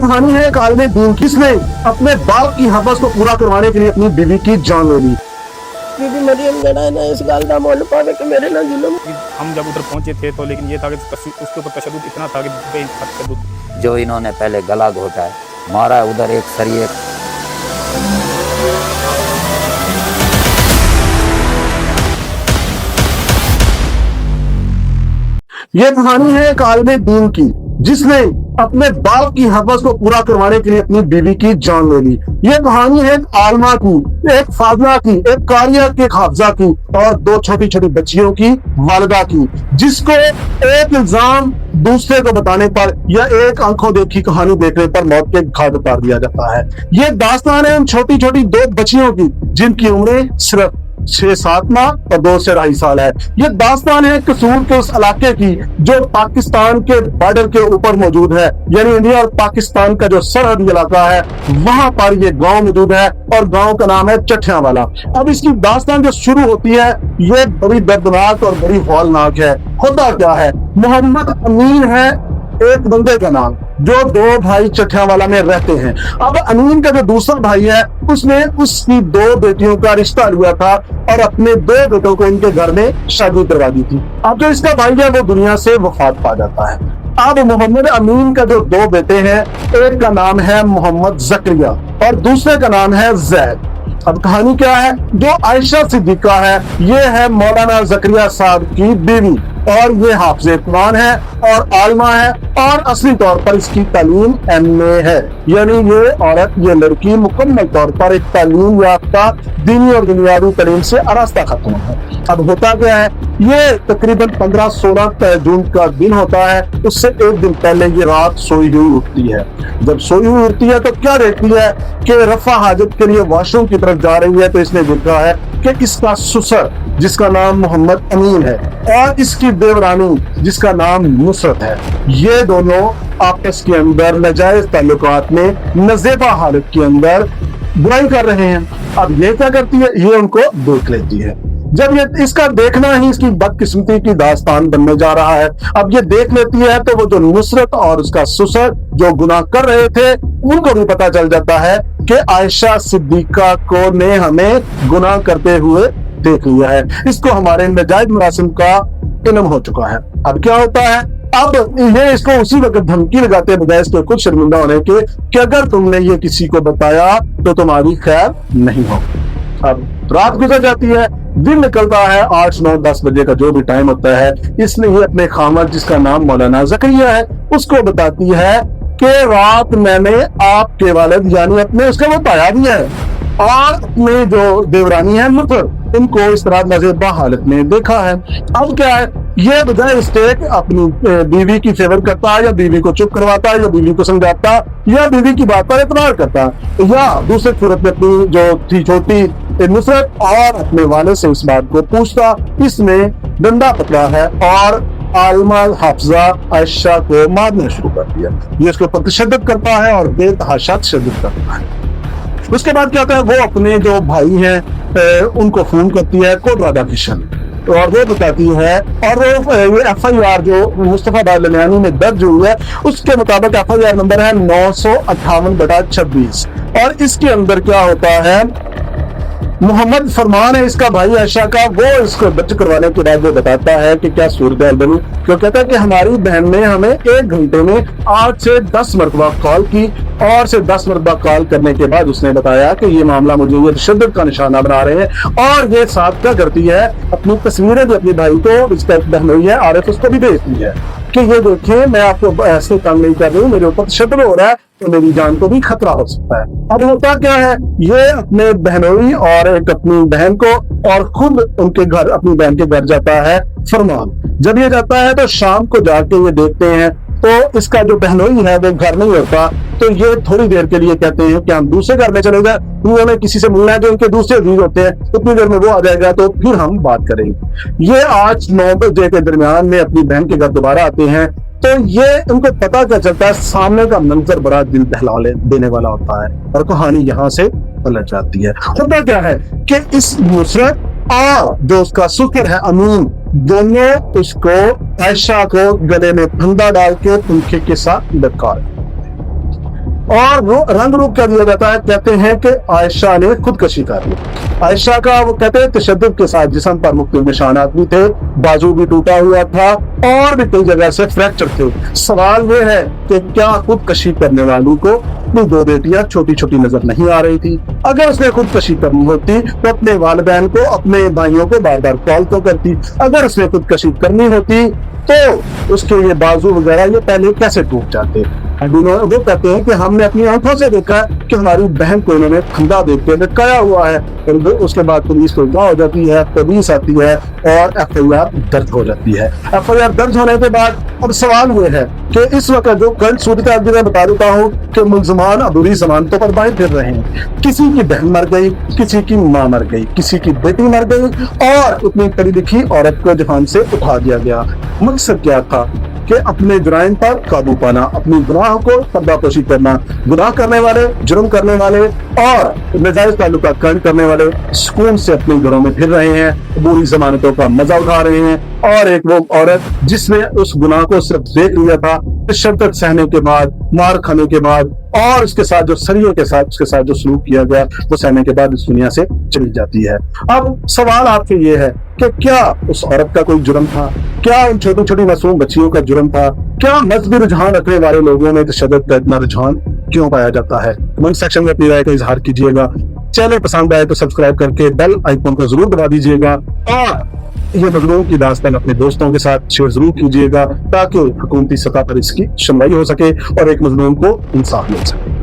कहानी है एक आलिम दीन किसने अपने बाप की हवस को पूरा करवाने के लिए अपनी बीवी की जान ले ली। बीबी मरियम जड़ा है ना इस गल का मुल पावे कि मेरे ना जुल्म। हम जब उधर पहुंचे थे तो लेकिन ये था कि उसके ऊपर तशद्दुद इतना था कि बेतशद्दुद। जो इन्होंने पहले गला घोटा है, मारा उधर एक सरिये। ये कहानी है एक आलिम दीन की जिसने अपने बाप की हवस को पूरा करवाने के लिए अपनी बीवी की जान ले ली। ये कहानी है एक आलमा की, एक फादला की, एक कारिया के हाफजा की और दो छोटी छोटी बच्चियों की वालिदा की, जिसको एक इल्जाम दूसरे को बताने पर या एक आंखों देखी कहानी देखने पर मौत के घाट उतार दिया जाता है। ये दास्तान है उन छोटी छोटी दो बच्चियों की जिनकी उम्रें सिर्फ 6-7 माह और 2 से 2.5 साल है। ये दास्तान है कसूर के उस इलाके की जो पाकिस्तान के बॉर्डर के ऊपर मौजूद है, यानी इंडिया और पाकिस्तान का जो सरहदी इलाका है वहां पर ये गांव मौजूद है और गांव का नाम है चठियां वाला। अब इसकी दास्तान जो शुरू होती है ये बड़ी दर्दनाक और बड़ी हौलनाक है। होता क्या है, मोहम्मद अमीन है एक बंदे का नाम, जो 2 भाई चठियावाला में रहते हैं। अब अमीन का जो दूसरा भाई है उसने उसकी 2 बेटियों का रिश्ता लिया था और अपने 2 बेटों को इनके घर में शादी करवा दी थी। अब जो इसका भाई है वो दुनिया से वफात पा जाता है। अब मोहम्मद अमीन का जो 2 बेटे हैं, एक का नाम है मोहम्मद जकरिया और दूसरे का नाम है जैद। अब कहानी क्या है, जो आयशा सिद्दीका है ये है मौलाना जकरिया साहब की बीवी और ये हाफिज़े कुरान है और आलिमा है और असली तौर पर इसकी तालीम MA है, यानी ये औरत, ये लड़की मुकम्मल तौर पर एक तालीम याफ्ता दीनी और दुनियावी तालीम से आरास्ता खत्म है। अब होता क्या है, ये तकरीबन 15-16 जून का दिन होता है, उससे एक दिन पहले ये रात सोई हुई उठती है। जब सोई हुई उठती है तो क्या देखती है कि रफा हाजत के लिए वॉशरूम की तरफ जा रही है तो इसने देखा है कि इसका ससुर जिसका नाम मोहम्मद अमीन है और इसकी देवरानी जिसका नाम नुसरत है, ये दोनों आपस के अंदर नाजायज ताल्लुकात में नज़ेबा हालत के अंदर बुराई कर रहे हैं। अब ये क्या करती है, ये उनको देख लेती है। जब ये इसका देखना ही इसकी बदकिस्मती की दास्तान बनने जा रहा है। अब ये देख लेती है तो वो जो नुसरत और उसका ससुर जो गुनाह कर रहे थे उनको भी पता चल जाता है कि आयशा सिद्दीका को ने हमें गुनाह करते हुए देख लिया है, इसको हमारे नाजायज मरासिम का इल्म हो चुका है। अब क्या होता है, अब ये इसको उसी वक्त धमकी लगाते बजाय इसको खुद शर्मिंदा होने के कि अगर तुमने ये किसी को बताया तो तुम्हारी खैर नहीं हो। अब रात गुजर जाती है, दिन निकलता है 8, 9, 10 बजे का जो भी टाइम होता है। इसने ही अपने खामद जिसका नाम मौलाना जकरिया है उसको बताती है कि रात मैंने आपके वालिद यानी अपने उसका वो पाया भी है और अपने जो देवरानी है मुफर इनको इस तरह नज़ेबा हालत में देखा है। अब क्या है, ये बजाय इसके अपनी बीवी की फेवर करता है या बीवी को चुप करवाता है या बीवी को समझाता या बीवी की बात पर इतरार करता या दूसरे सूरत में अपनी जो थी छोटी नुसरत और अपने वाले से इस बात को पूछता, इसने डंडा पकड़ा है और आलिमा हाफिज़ा आयशा को मारना शुरू कर दिया। ये इसके ऊपर तशद्दुद करता है और बेतहाशा तशद्दुद करता है। उसके बाद क्या होता है, वो अपने जो भाई हैं उनको फोन करती है कोटरादा किशन और वो बताती है और वो FIR जो मुस्तफा बादलियानी में दर्ज हुई है उसके मुताबिक FIR नंबर है 958/26 और इसके अंदर क्या होता है, मोहम्मद फरमान है इसका भाई आयशा का, वो इसको दर्ज करवाने के बाद वो बताता है कि क्या सूरत बनी। क्यों कहता है कि हमारी बहन ने हमें 1 घंटे में 8 से 10 मरतबा कॉल की और से 10 मरतबा कॉल करने के बाद उसने बताया कि ये मामला मुझे ये तशद्दुद का निशाना बना रहे हैं और ये साथ क्या करती है, अपनी तस्वीरें भी अपने भाई को, इसका एक बहन हुई है आरिफ, उसको भी भेजती है कि ये देखिए मैं आपको ऐसे काम नहीं कर रही हूँ, मेरे ऊपर तशद्दुद हो रहा है तो मेरी जान को भी खतरा हो सकता है। अब होता क्या है, ये अपने बहनोई और एक अपनी बहन को और खुद उनके घर अपनी बहन के घर जाता है फरमान। जब ये जाता है तो शाम को जाके ये देखते हैं तो इसका जो बहनोई है वो घर नहीं होता, तो ये थोड़ी देर के लिए कहते हैं कि हम दूसरे घर में चले जाए, हमें किसी से मिलना है जो उनके दूसरे अजीज होते हैं, उतनी देर में वो आ जाएगा तो फिर हम बात करेंगे। ये 8-9 बजे के दरमियान में अपनी बहन के घर दोबारा आते हैं तो ये उनको पता क्या चलता है, सामने का मंजर बड़ा दिल दहला देने वाला होता है और कहानी यहाँ से पलट जाती है। होता क्या है कि इस नुसरत और जो उसका सुकर है अमीन, दोनों उसको आयशा को गले में फंदा डाल के पंखे के साथ लटका और वो रंग रूप क्या दिया जाता है, कहते हैं कि आयशा ने खुदकशी कर ली। आयशा का वो कहते हैं तशद्दुद के साथ जिस्म पर मुख्तलिफ निशानात भी थे, बाजू भी टूटा हुआ था और भी कई जगह से फ्रैक्चर थे। सवाल ये है कि क्या खुदकशी करने वालों को अपनी दो बेटियां छोटी छोटी नजर नहीं आ रही थी? अगर उसने खुदकशी करनी होती तो अपने वालिदैन को, अपने भाइयों को बार बार कॉल तो करती। अगर उसने खुदकशी करनी होती तो उसके ये बाजू वगैरह ये पहले कैसे टूट जाते। वो कहते हैं कि हमने अपनी आंखों से देखा कि हमारी बहन को इन्होंने फंदा देख के लटकाया हुआ है। और उसके बाद पुलिस को इत्तला हो जाती है, पुलिस आती है और FIR दर्ज हो जाती है। FIR दर्ज होने के बाद अब सवाल ये है कि इस वक्त जो करंट सूरत मैं बता देता हूँ कि मुलजमान अधूरी जमानतों पर बाहर फिर रहे हैं। किसी की बहन मर गई, किसी की माँ मर गई, किसी की बेटी मर गई और उतनी पढ़ी लिखी औरत को जहान से उठा दिया गया। मकसद क्या था कि अपने जुराइम पर काबू पाना, अपनी गुनाह को पर्दापोशी करना। गुनाह करने वाले, जुर्म करने वाले और नाजायज ताल्लुकात कायम करने वाले सुकून से अपने घरों में फिर रहे हैं, बुरी जमानतों का मजा उठा रहे हैं। और एक वो औरत जिसने उस गुनाह को सिर्फ देख लिया था, शिद्दत सहने के बाद, मार खाने के बाद और उसके साथ जो सरियों के साथ उसके साथ जो सलूक किया गया वो सहने के बाद इस दुनिया से चली जाती है। अब सवाल आपके ये है कि क्या उस औरत का कोई जुर्म था? क्या उन छोटी छोटी मासूम बच्चियों का जुर्म था? क्या मजहबी रुझान रखने वाले लोगों में तशद्दुद का इतना रुझान क्यों पाया जाता है? कमेंट सेक्शन में अपनी राय का इजहार कीजिएगा। चैनल पसंद आए तो सब्सक्राइब करके बेल आइकन को जरूर दबा दीजिएगा और ये मजलूम की दास्तान अपने दोस्तों के साथ शेयर जरूर कीजिएगा ताकि हुकूमती सतह पर इसकी सुनवाई हो सके और एक मजलूम को इंसाफ मिल सके।